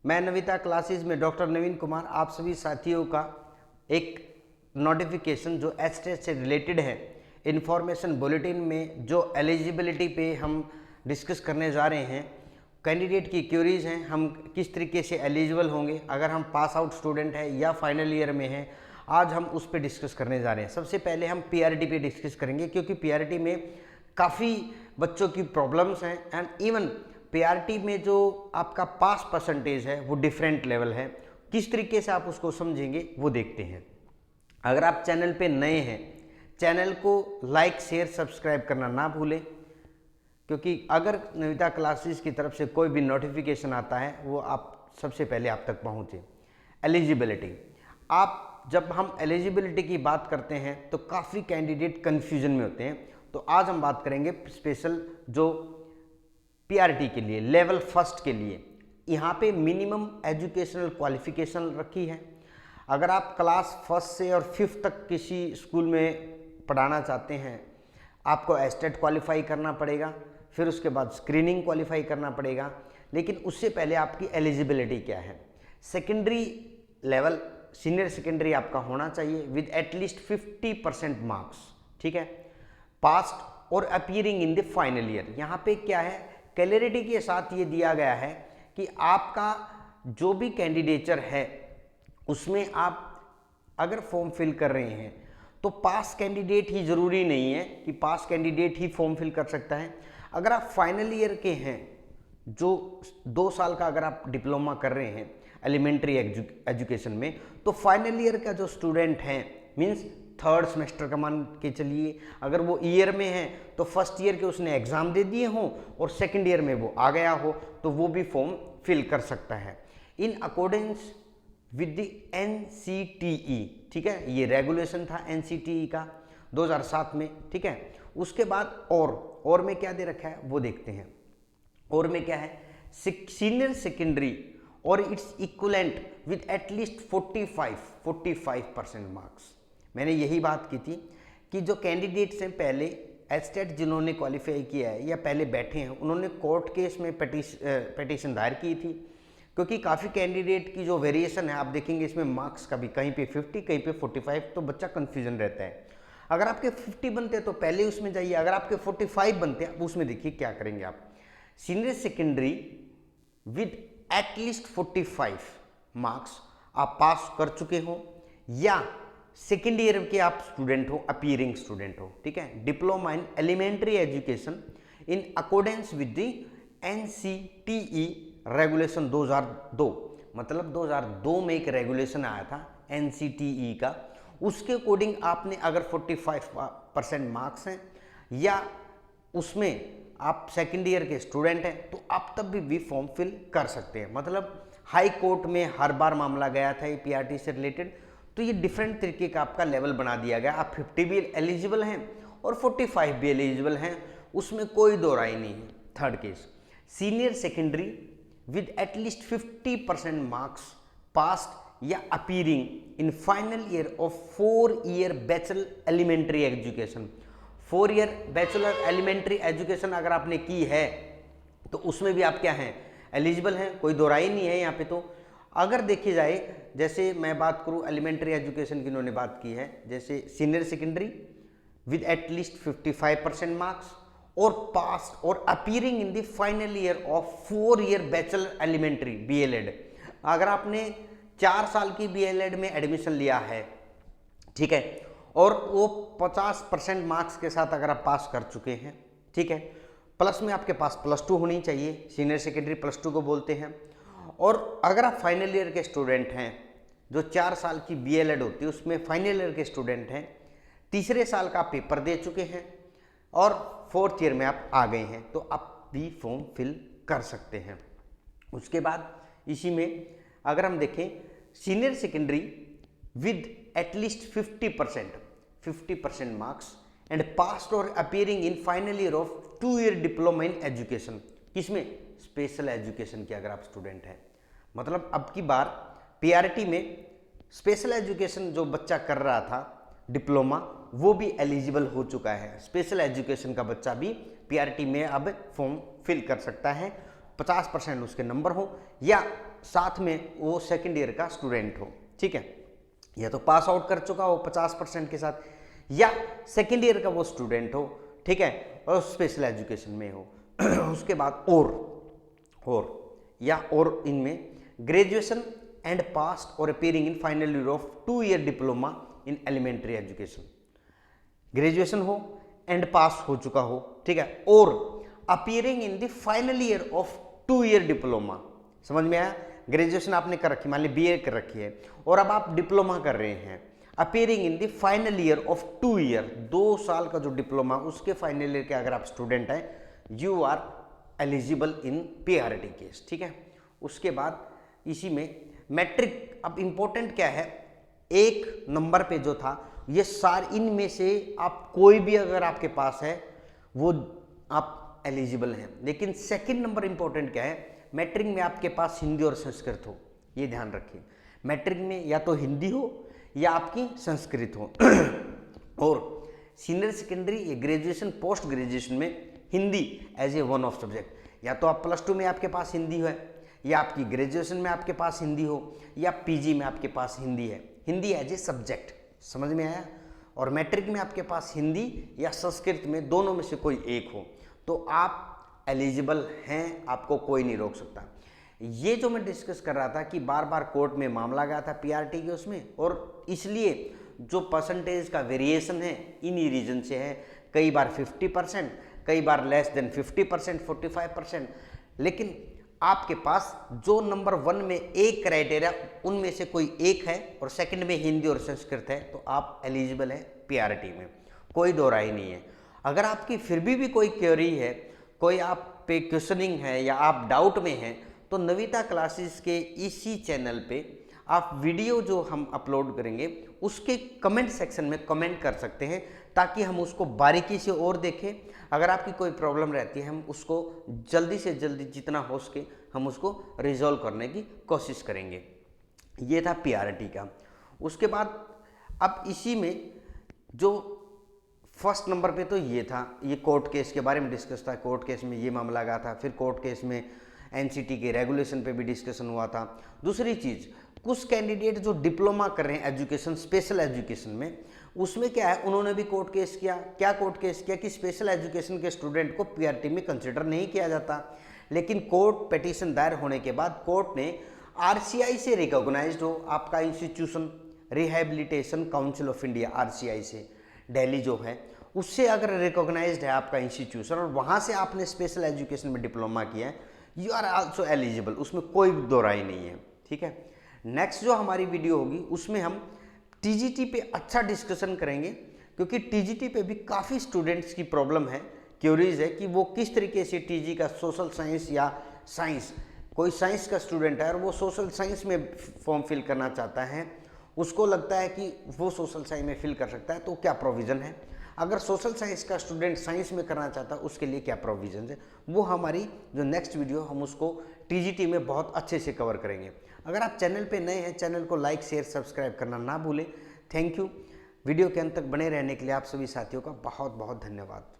मैं नविता क्लासेस में डॉक्टर नवीन कुमार आप सभी साथियों का एक नोटिफिकेशन जो एचटेट से रिलेटेड है इन्फॉर्मेशन बुलेटिन में जो एलिजिबिलिटी पे हम डिस्कस करने जा रहे हैं। कैंडिडेट की क्यूरीज हैं, हम किस तरीके से एलिजिबल होंगे अगर हम पास आउट स्टूडेंट हैं या फाइनल ईयर में हैं, आज हम उस पर डिस्कस करने जा रहे हैं। सबसे पहले हम पीआरटी पे डिस्कस करेंगे क्योंकि पीआरटी में काफ़ी बच्चों की प्रॉब्लम्स हैं एंड इवन पीआरटी में जो आपका पास परसेंटेज है वो डिफरेंट लेवल है। किस तरीके से आप उसको समझेंगे वो देखते हैं। अगर आप चैनल पे नए हैं, चैनल को लाइक शेयर सब्सक्राइब करना ना भूलें, क्योंकि अगर नविता क्लासेस की तरफ से कोई भी नोटिफिकेशन आता है वो आप सबसे पहले आप तक पहुँचे। एलिजिबिलिटी, आप जब हम एलिजिबिलिटी की बात करते हैं तो काफ़ी कैंडिडेट कन्फ्यूजन में होते हैं। तो आज हम बात करेंगे स्पेशल जो पीआरटी के लिए लेवल फर्स्ट के लिए। यहाँ पे मिनिमम एजुकेशनल क्वालिफिकेशन रखी है। अगर आप क्लास फर्स्ट से और फिफ्थ तक किसी स्कूल में पढ़ाना चाहते हैं, आपको एस्टेट क्वालिफाई करना पड़ेगा, फिर उसके बाद स्क्रीनिंग क्वालिफाई करना पड़ेगा। लेकिन उससे पहले आपकी एलिजिबिलिटी क्या है? सेकेंडरी लेवल सीनियर सेकेंडरी आपका होना चाहिए विद एटलीस्ट 50% मार्क्स, ठीक है, पास्ट और appearing in the final year. यहाँ पे क्या है, क्लैरिटी के साथ ये दिया गया है कि आपका जो भी कैंडिडेचर है उसमें आप अगर फॉर्म फिल कर रहे हैं तो पास कैंडिडेट ही ज़रूरी नहीं है कि पास कैंडिडेट ही फॉर्म फिल कर सकता है। अगर आप फाइनल ईयर के हैं, जो 2 साल का अगर आप डिप्लोमा कर रहे हैं एलिमेंट्री एजुकेशन में, तो फाइनल ईयर का जो स्टूडेंट है मीन्स थर्ड सेमेस्टर का मान के चलिए, अगर वो ईयर में है तो फर्स्ट ईयर के उसने एग्ज़ाम दे दिए हों और सेकंड ईयर में वो आ गया हो तो वो भी फॉर्म फिल कर सकता है इन अकॉर्डेंस विद द NCTE, ठीक है। ये रेगुलेशन था NCTE का 2007 में, ठीक है। उसके बाद और में क्या दे रखा है वो देखते हैं। और में क्या है, सीनियर सेकेंडरी और it's equivalent with at least 45% marks. मैंने यही बात की थी कि जो कैंडिडेट्स हैं पहले एस्टेट जिन्होंने क्वालिफाई किया है या पहले बैठे हैं, उन्होंने कोर्ट केस में पिटीशन दायर की थी, क्योंकि काफ़ी कैंडिडेट की जो वेरिएशन है आप देखेंगे इसमें मार्क्स का भी कहीं पे 50 कहीं पे 45, तो बच्चा कन्फ्यूजन रहता है। अगर आपके 50 बनते हैं तो पहले उसमें जाइए, अगर आपके 45 बनते हैं उसमें देखिए क्या करेंगे आप। Senior secondary with at least 45 marks आप पास कर चुके हो या सेकेंड ईयर के आप स्टूडेंट हो, अपीयरिंग स्टूडेंट हो, ठीक है। Diploma in elementary education in accordance with the NCTE regulation 2002, मतलब 2002 में एक रेगुलेशन आया था NCTE का, उसके अकॉर्डिंग आपने अगर 45% मार्क्स हैं या उसमें आप सेकेंड ईयर के स्टूडेंट हैं तो आप तब भी फॉर्म फिल कर सकते हैं। मतलब हाई कोर्ट में हर बार मामला गया था ये पीआरटी से रिलेटेड, तो ये डिफरेंट तरीके का आपका लेवल बना दिया गया। आप 50 भी एलिजिबल हैं और 45 भी एलिजिबल हैं, उसमें कोई दो राय नहीं है। Third case, senior secondary with at least 50% marks passed या appearing in final year of 4 year bachelor elementary education. 4 year bachelor elementary education अगर आपने की है तो उसमें भी आप क्या हैं, एलिजिबल हैं, कोई दो राय नहीं है यहाँ पे। तो अगर देखी जाए, जैसे मैं बात करूँ एलिमेंट्री एजुकेशन की उन्होंने बात की है, जैसे senior secondary with at least 55% marks और पास और appearing in the final year of 4 year bachelor elementary BLED। अगर आपने 4 साल की BLED में एडमिशन लिया है, ठीक है, और वो 50% मार्क्स के साथ अगर आप पास कर चुके हैं, ठीक है, प्लस में आपके पास +2 होनी चाहिए, सीनियर सेकेंडरी +2 को बोलते हैं। और अगर आप फाइनल ईयर के स्टूडेंट हैं, जो 4 साल की BLED होती है उसमें फाइनल ईयर के स्टूडेंट हैं, तीसरे साल का पेपर दे चुके हैं और 4th ईयर में आप आ गए हैं तो आप भी फॉर्म फिल कर सकते हैं। उसके बाद इसी में अगर हम देखें senior secondary with at least 50% marks and passed और appearing in final year of 2 year diploma in education, किसमें, स्पेशल एजुकेशन के अगर आप स्टूडेंट हैं। मतलब अब की बार पीआरटी में स्पेशल एजुकेशन जो बच्चा कर रहा था डिप्लोमा वो भी एलिजिबल हो चुका है। स्पेशल एजुकेशन का बच्चा भी पीआरटी में अब फॉर्म फिल कर सकता है 50% उसके नंबर हो, या साथ में वो सेकेंड ईयर का स्टूडेंट हो, ठीक है, या तो पास आउट कर चुका हो 50% के साथ, या सेकेंड ईयर का वो स्टूडेंट हो, ठीक है, और स्पेशल एजुकेशन में हो। उसके बाद और इनमें ग्रेजुएशन एंड पास्ट और appearing in final year of 2 year diploma in elementary education, graduation हो एंड पास हो चुका हो, ठीक है, और appearing in the final year of 2 year diploma. समझ में आया? ग्रेजुएशन आपने कर रखी, मान ली बीए कर रखी है, और अब आप डिप्लोमा कर रहे हैं, appearing in the final year of 2 year, 2 साल का जो डिप्लोमा उसके फाइनल ईयर के अगर आप स्टूडेंट हैं, you are eligible in PRT case, ठीक है। उसके बाद इसी में मैट्रिक, अब इंपॉर्टेंट क्या है, एक नंबर पे जो था ये इनमें से आप कोई भी अगर आपके पास है वो आप एलिजिबल हैं, लेकिन सेकंड नंबर इंपॉर्टेंट क्या है, मैट्रिक में आपके पास हिंदी और संस्कृत हो, ये ध्यान रखिए। मैट्रिक में या तो हिंदी हो या आपकी संस्कृत हो। और सीनियर सेकेंडरी या ग्रेजुएशन पोस्ट ग्रेजुएशन में Hindi as a one of subject, या तो आप +2 में आपके पास हिंदी है, या आपकी ग्रेजुएशन में आपके पास हिंदी हो, या पीजी में आपके पास हिंदी है, हिंदी एज ए सब्जेक्ट। समझ में आया? और मैट्रिक में आपके पास हिंदी या संस्कृत में दोनों में से कोई एक हो तो आप एलिजिबल हैं, आपको कोई नहीं रोक सकता। ये जो मैं डिस्कस कर रहा था कि बार बार कोर्ट में मामला गया था पीआरटी के उसमें, और इसलिए जो परसेंटेज का वेरिएशन है इन्हीं रीजन से है, कई बार 50%, कई बार लेस देन 50%, 45%, लेकिन आपके पास जो नंबर 1 में एक क्राइटेरिया उनमें से कोई एक है और सेकंड में हिंदी और संस्कृत है तो आप एलिजिबल हैं पीआरटी में, कोई दो राय नहीं है। अगर आपकी फिर भी कोई क्वेरी है, कोई आप पे क्वेश्चनिंग है या आप डाउट में हैं, तो नविता क्लासेस के इसी चैनल पे आप वीडियो जो हम अपलोड करेंगे उसके कमेंट सेक्शन में कमेंट कर सकते हैं, ताकि हम उसको बारीकी से और देखें। अगर आपकी कोई प्रॉब्लम रहती है हम उसको जल्दी से जल्दी जितना हो सके हम उसको रिजॉल्व करने की कोशिश करेंगे। ये था पीआरटी का। उसके बाद अब इसी में जो फर्स्ट नंबर पे तो ये था, ये कोर्ट केस के बारे में डिस्कस था, कोर्ट केस में ये मामला गया था, फिर कोर्ट केस में एनसीटी के रेगुलेशन पे भी डिस्कशन हुआ था। दूसरी चीज़, कुछ कैंडिडेट जो डिप्लोमा कर रहे हैं एजुकेशन, स्पेशल एजुकेशन में, उसमें क्या है, उन्होंने भी कोर्ट केस किया। क्या कोर्ट केस किया कि स्पेशल एजुकेशन के स्टूडेंट को पीआरटी में कंसिडर नहीं किया जाता, लेकिन कोर्ट पिटीशन दायर होने के बाद कोर्ट ने आरसीआई से रिकॉग्नाइज्ड हो, आपका institution rehabilitation council of India, RCI से, दिल्ली जो है उससे अगर रिकॉग्नाइज्ड है आपका इंस्टीट्यूशन और वहाँ से आपने स्पेशल एजुकेशन में डिप्लोमा किया है, यू आर आल्सो एलिजिबल, उसमें कोई दो राय नहीं है, ठीक है। नेक्स्ट जो हमारी वीडियो होगी उसमें हम टीजीटी पे अच्छा डिस्कशन करेंगे, क्योंकि टीजीटी पे भी काफ़ी स्टूडेंट्स की प्रॉब्लम है, क्यूरीज है कि वो किस तरीके से टीजी का सोशल साइंस या साइंस, कोई साइंस का स्टूडेंट है और वो सोशल साइंस में फॉर्म फिल करना चाहता है, उसको लगता है कि वो सोशल साइंस में फिल कर सकता है, तो क्या प्रोविज़न है। अगर सोशल साइंस का स्टूडेंट साइंस में करना चाहता है उसके लिए क्या प्रोविज़न है, वो हमारी जो नेक्स्ट वीडियो हम उसको टीजीटी में बहुत अच्छे से कवर करेंगे। अगर आप चैनल पे नए हैं, चैनल को लाइक शेयर सब्सक्राइब करना ना भूलें। Thank you. वीडियो के अंत तक बने रहने के लिए आप सभी साथियों का बहुत बहुत धन्यवाद।